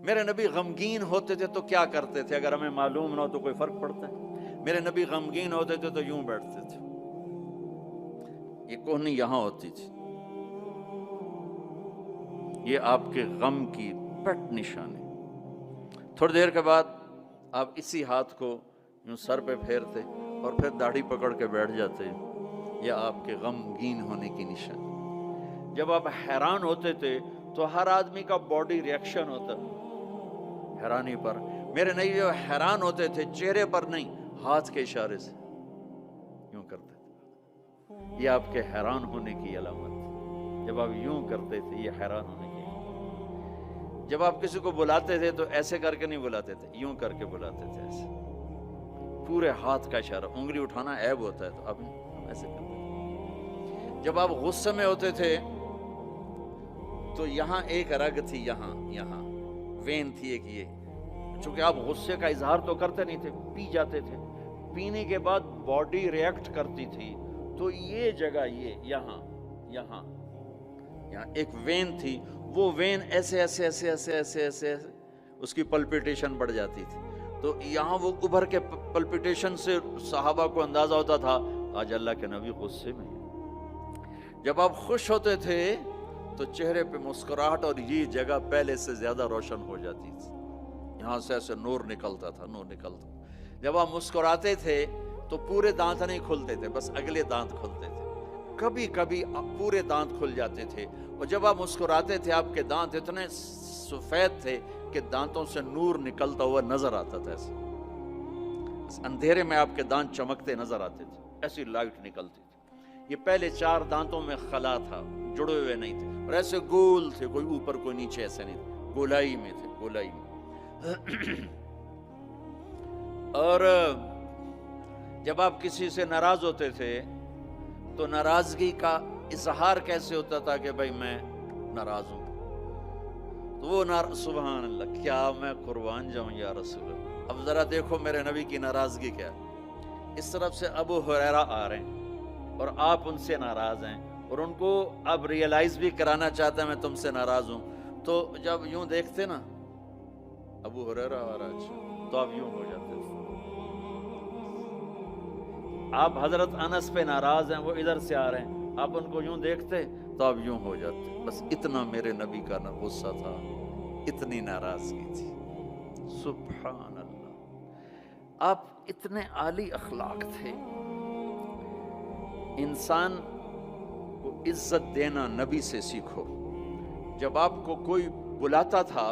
میرے نبی غمگین ہوتے تھے تو کیا کرتے تھے؟ اگر ہمیں معلوم نہ ہو تو کوئی فرق پڑتا ہے؟ میرے نبی غمگین ہوتے تھے تو یوں بیٹھتے تھے، یہ کوہنی یہاں ہوتی تھی، یہ آپ کے غم کی پٹ نشانی۔ تھوڑی دیر کے بعد آپ اسی ہاتھ کو یوں سر پہ پھیرتے اور پھر داڑھی پکڑ کے بیٹھ جاتے، یہ آپ کے غمگین ہونے کی نشانی۔ جب آپ حیران ہوتے تھے تو ہر آدمی کا باڈی ریئیکشن ہوتا حیرانی پر، میرے نبی جو حیران ہوتے تھے چہرے پر نہیں، ہاتھ کے اشارے سے یوں کرتے تھے، یہ آپ کے حیران ہونے کی علامت تھی۔ جب آپ یوں کرتے تھے یہ حیران ہونے کی علامت۔ جب آپ کسی کو بلاتے تھے تو ایسے کر کے نہیں بلاتے تھے، یوں کر کے بلاتے تھے، ایسے پورے ہاتھ کا اشارہ، انگلی اٹھانا عیب ہوتا ہے تو اب ہم ایسے کرتے تھے۔ جب آپ غصے میں ہوتے تھے تو یہاں ایک رگ تھی، یہاں وین تھی ایک، یہ چونکہ آپ غصے کا اظہار تو کرتے نہیں تھے، پی جاتے تھے، پینے کے بعد باڈی ریئیکٹ کرتی تھی، تو یہ جگہ یہاں ایک وین تھی، وہ وین ایسے اس کی پلپیٹیشن بڑھ جاتی تھی، تو یہاں وہ ابھر کے پلپیٹیشن سے صحابہ کو اندازہ ہوتا تھا آج اللہ کے نبی غصے میں ہیں۔ جب آپ خوش ہوتے تھے تو چہرے پہ مسکراہٹ اور یہ جگہ پہلے سے زیادہ روشن ہو جاتی تھی، یہاں سے ایسے نور نکلتا تھا۔ جب آپ مسکراتے تھے تو پورے دانت نہیں کھلتے تھے، بس اگلے دانت کھلتے تھے، کبھی کبھی پورے دانت کھل جاتے تھے، اور جب آپ مسکراتے تھے آپ کے دانت اتنے سفید تھے کہ دانتوں سے نور نکلتا ہوا نظر آتا تھا، ایسے اندھیرے میں آپ کے دانت چمکتے نظر آتے تھے، ایسی لائٹ نکلتی تھی۔ یہ پہلے 4 دانتوں میں خلا تھا، جڑے ہوئے نہیں تھے، اور ایسے گول تھے، کوئی اوپر کوئی نیچے، ایسے نہیں تھے، گولائی میں تھے، گولائی میں۔ اور جب آپ کسی سے ناراض ہوتے تھے تو ناراضگی کا اظہار کیسے ہوتا تھا کہ بھائی میں ناراض ہوں، تو وہ سبحان اللہ، کیا میں قربان جاؤں یا رسول اللہ۔ اب ذرا دیکھو میرے نبی کی ناراضگی کیا ہے۔ اس طرف سے ابو ہریرہ آ رہے ہیں اور آپ ان سے ناراض ہیں، اور ان کو اب ریئلائز بھی کرانا چاہتے ہیں میں تم سے ناراض ہوں، تو جب یوں دیکھتے نا ابو ہریرہ آ رہا ہے تو آپ یوں ہو جاتے تھے۔ آپ حضرت انس پہ ناراض ہیں، وہ ادھر سے آ رہے ہیں، آپ ان کو یوں دیکھتے تو آپ یوں ہو جاتے۔ بس اتنا میرے نبی کا غصہ تھا، اتنی ناراضگی تھی، سبحان اللہ۔ آپ اتنے عالی اخلاق تھے۔ انسان کو عزت دینا نبی سے سیکھو۔ جب آپ کو کوئی بلاتا تھا